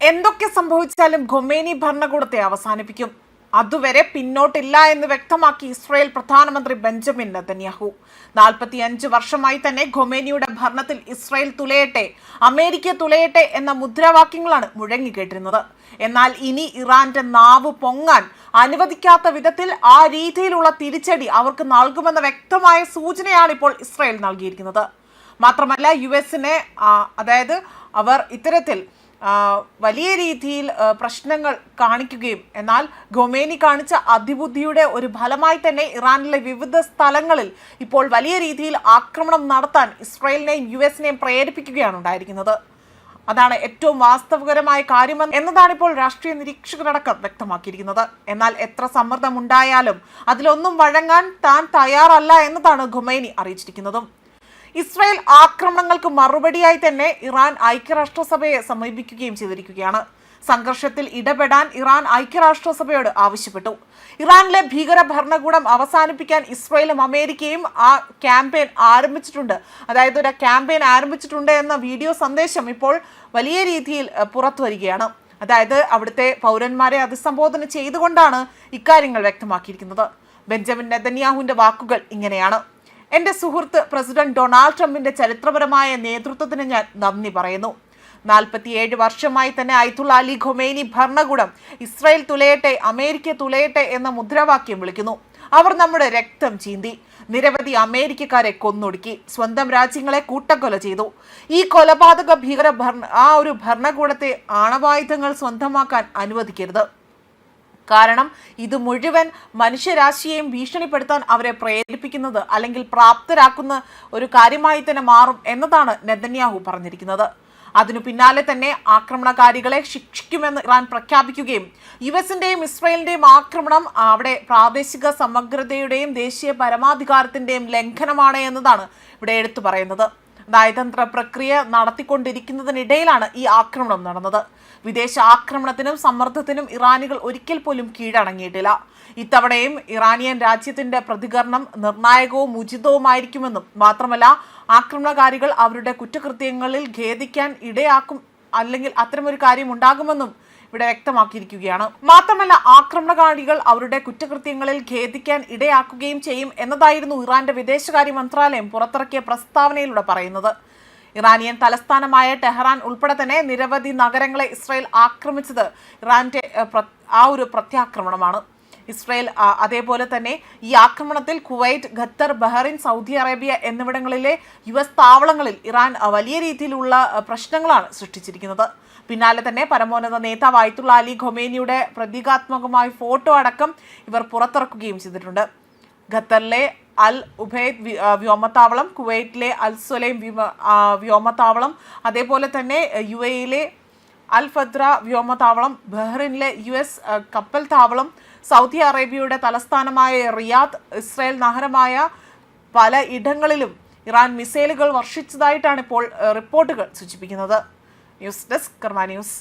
എന്തൊക്കെ സംഭവിച്ചാലും ഖൊമേനി ഭരണകൂടത്തെ അവസാനിപ്പിക്കും, അതുവരെ പിന്നോട്ടില്ല എന്ന് വ്യക്തമാക്കി ഇസ്രായേൽ പ്രധാനമന്ത്രി ബെഞ്ചമിൻ നെതന്യാഹു. 45 വർഷമായി തന്നെ ഖൊമേനിയുടെ ഭരണത്തിൽ ഇസ്രായേൽ തുലയട്ടെ, അമേരിക്ക തുലയട്ടെ എന്ന മുദ്രാവാക്യങ്ങളാണ് മുഴങ്ങിക്കേട്ടിരുന്നത്. എന്നാൽ ഇനി ഇറാന്റെ നാവ് പൊങ്ങാൻ അനുവദിക്കാത്ത വിധത്തിൽ ആ രീതിയിലുള്ള തിരിച്ചടി അവർക്ക് നൽകുമെന്ന വ്യക്തമായ സൂചനയാണ് ഇപ്പോൾ ഇസ്രായേൽ നൽകിയിരിക്കുന്നത്. മാത്രമല്ല US-നെ അതായത് അവർ ഇത്തരത്തിൽ വലിയ രീതിയിൽ പ്രശ്നങ്ങൾ കാണിക്കുകയും എന്നാൽ ഖൊമേനി കാണിച്ച അതിബുദ്ധിയുടെ ഒരു ഫലമായി തന്നെ ഇറാനിലെ വിവിധ സ്ഥലങ്ങളിൽ ഇപ്പോൾ വലിയ രീതിയിൽ ആക്രമണം നടത്താൻ ഇസ്രായേലിനെയും US-നെയും പ്രേരിപ്പിക്കുകയാണ് ഉണ്ടായിരിക്കുന്നത്. അതാണ് ഏറ്റവും വാസ്തവകരമായ കാര്യം എന്നതാണ് ഇപ്പോൾ രാഷ്ട്രീയ നിരീക്ഷകരടക്കം വ്യക്തമാക്കിയിരിക്കുന്നത്. എന്നാൽ എത്ര സമ്മർദ്ദം ഉണ്ടായാലും അതിലൊന്നും വഴങ്ങാൻ താൻ തയ്യാറല്ല എന്നതാണ് ഖൊമേനി അറിയിച്ചിരിക്കുന്നതും. ഇസ്രായേൽ ആക്രമണങ്ങൾക്ക് മറുപടിയായി തന്നെ ഇറാൻ ഐക്യരാഷ്ട്രസഭയെ സമീപിക്കുകയും ചെയ്തിരിക്കുകയാണ്. സംഘർഷത്തിൽ ഇടപെടാൻ ഇറാൻ ഐക്യരാഷ്ട്രസഭയോട് ആവശ്യപ്പെട്ടു. ഇറാനിലെ ഭീകര ഭരണകൂടം അവസാനിപ്പിക്കാൻ ഇസ്രായേലും അമേരിക്കയും ആ ക്യാമ്പയിൻ ആരംഭിച്ചിട്ടുണ്ട്. അതായത് ഒരു ക്യാമ്പയിൻ ആരംഭിച്ചിട്ടുണ്ട് എന്ന വീഡിയോ സന്ദേശം ഇപ്പോൾ വലിയ രീതിയിൽ പുറത്തു വരികയാണ്. അതായത് അവിടുത്തെ പൗരന്മാരെ അഭിസംബോധന ചെയ്തുകൊണ്ടാണ് ഇക്കാര്യങ്ങൾ വ്യക്തമാക്കിയിരിക്കുന്നത്. ബെഞ്ചമിൻ നെതന്യാഹുവിന്റെ വാക്കുകൾ ഇങ്ങനെയാണ്: എന്റെ സുഹൃത്ത് പ്രസിഡന്റ് ഡൊണാൾഡ് ട്രംപിന്റെ ചരിത്രപരമായ നേതൃത്വത്തിന് ഞാൻ നന്ദി പറയുന്നു. 47 വർഷമായി തന്നെ അയത്തുള്ള അലി ഖൊമേനി ഭരണകൂടം ഇസ്രായേൽ തുലയട്ടെ, അമേരിക്ക തുലയട്ടെ എന്ന മുദ്രാവാക്യം വിളിക്കുന്നു. അവർ നമ്മുടെ രക്തം ചീന്തി, നിരവധി അമേരിക്കക്കാരെ കൊന്നൊടുക്കി, സ്വന്തം രാജ്യങ്ങളെ കൂട്ടക്കൊല ചെയ്തു. ഈ കൊലപാതക ഭീകര ഒരു ഭരണകൂടത്തെ ആണവായുധങ്ങൾ സ്വന്തമാക്കാൻ അനുവദിക്കരുത്. കാരണം ഇത് മുഴുവൻ മനുഷ്യരാശിയെയും ഭീഷണിപ്പെടുത്താൻ അവരെ പ്രേരിപ്പിക്കുന്നത് അല്ലെങ്കിൽ പ്രാപ്തരാക്കുന്ന ഒരു കാര്യമായി തന്നെ മാറും എന്നതാണ് നെതന്യാഹു പറഞ്ഞിരിക്കുന്നത്. അതിനു പിന്നാലെ തന്നെ ആക്രമണകാരികളെ ശിക്ഷിക്കുമെന്ന് ഇറാൻ പ്രഖ്യാപിക്കുകയും US-ന്റെയും ഇസ്രായേലിന്റെയും ആക്രമണം അവിടെ പ്രാദേശിക സമഗ്രതയുടെയും ദേശീയ പരമാധികാരത്തിന്റെയും ലംഘനമാണ് എന്നതാണ് ഇവിടെ എടുത്തു പറയുന്നത്. നയതന്ത്ര പ്രക്രിയ നടത്തിക്കൊണ്ടിരിക്കുന്നതിനിടയിലാണ് ഈ ആക്രമണം നടന്നത്. വിദേശ ആക്രമണത്തിനും സമ്മർദ്ദത്തിനും ഇറാനികൾ ഒരിക്കൽ പോലും കീഴടങ്ങിയിട്ടില്ല. ഇത്തവണയും ഇറാനിയൻ രാജ്യത്തിന്റെ പ്രതികരണം നിർണായകവും ഉചിതവുമായിരിക്കുമെന്നും മാത്രമല്ല ആക്രമണകാരികൾ അവരുടെ കുറ്റകൃത്യങ്ങളിൽ ഖേദിക്കാൻ ഇടയാക്കും അല്ലെങ്കിൽ അത്തരമൊരു കാര്യം ഉണ്ടാകുമെന്നും ഇവിടെ വ്യക്തമാക്കിയിരിക്കുകയാണ്. മാത്രമല്ല ആക്രമണകാരികൾ അവരുടെ കുറ്റകൃത്യങ്ങളിൽ ഖേദിക്കാൻ ഇടയാക്കുകയും ചെയ്യും എന്നതായിരുന്നു ഇറാന്റെ വിദേശകാര്യ മന്ത്രാലയം പുറത്തിറക്കിയ പ്രസ്താവനയിലൂടെ പറയുന്നത്. ഇറാനിയൻ തലസ്ഥാനമായ ടെഹ്റാൻ ഉൾപ്പെടെ തന്നെ നിരവധി നഗരങ്ങളെ ഇസ്രായേൽ ആക്രമിച്ചത് ഇറാന്റെ ഒരു പ്രത്യാക്രമണമാണ്. ഇസ്രായേൽ അതേപോലെ തന്നെ ഈ ആക്രമണത്തിൽ Kuwait, Qatar, Bahrain, Saudi Arabia എന്നിവിടങ്ങളിലെ US താവളങ്ങളിൽ ഇറാൻ വലിയ രീതിയിലുള്ള പ്രശ്നങ്ങളാണ് സൃഷ്ടിച്ചിരിക്കുന്നത്. പിന്നാലെ തന്നെ പരമോന്നത നേതാവ് അയത്തുള്ള അലി ഖൊമേനിയുടെ പ്രതീകാത്മകമായ ഫോട്ടോ അടക്കം ഇവർ പുറത്തിറക്കുകയും ചെയ്തിട്ടുണ്ട്. ഖത്തറിലെ അൽ ഉബൈദ് വ്യോമത്താവളം, കുവൈറ്റിലെ അൽ സുലൈം വ്യോമത്താവളം, അതേപോലെ തന്നെ UAE-യിലെ അൽ ഫദ്ര വ്യോമത്താവളം, ബഹ്റൈനിലെ US കപ്പൽ താവളം, സൗദി അറേബ്യയുടെ തലസ്ഥാനമായ റിയാദ്, ഇസ്രായേൽ നഗരമായ പല ഇടങ്ങളിലും ഇറാൻ മിസൈലുകൾ വർഷിച്ചതായിട്ടാണ് ഇപ്പോൾ റിപ്പോർട്ടുകൾ സൂചിപ്പിക്കുന്നത്. ന്യൂസ് ഡെസ്ക് കർമ്മ ന്യൂസ്.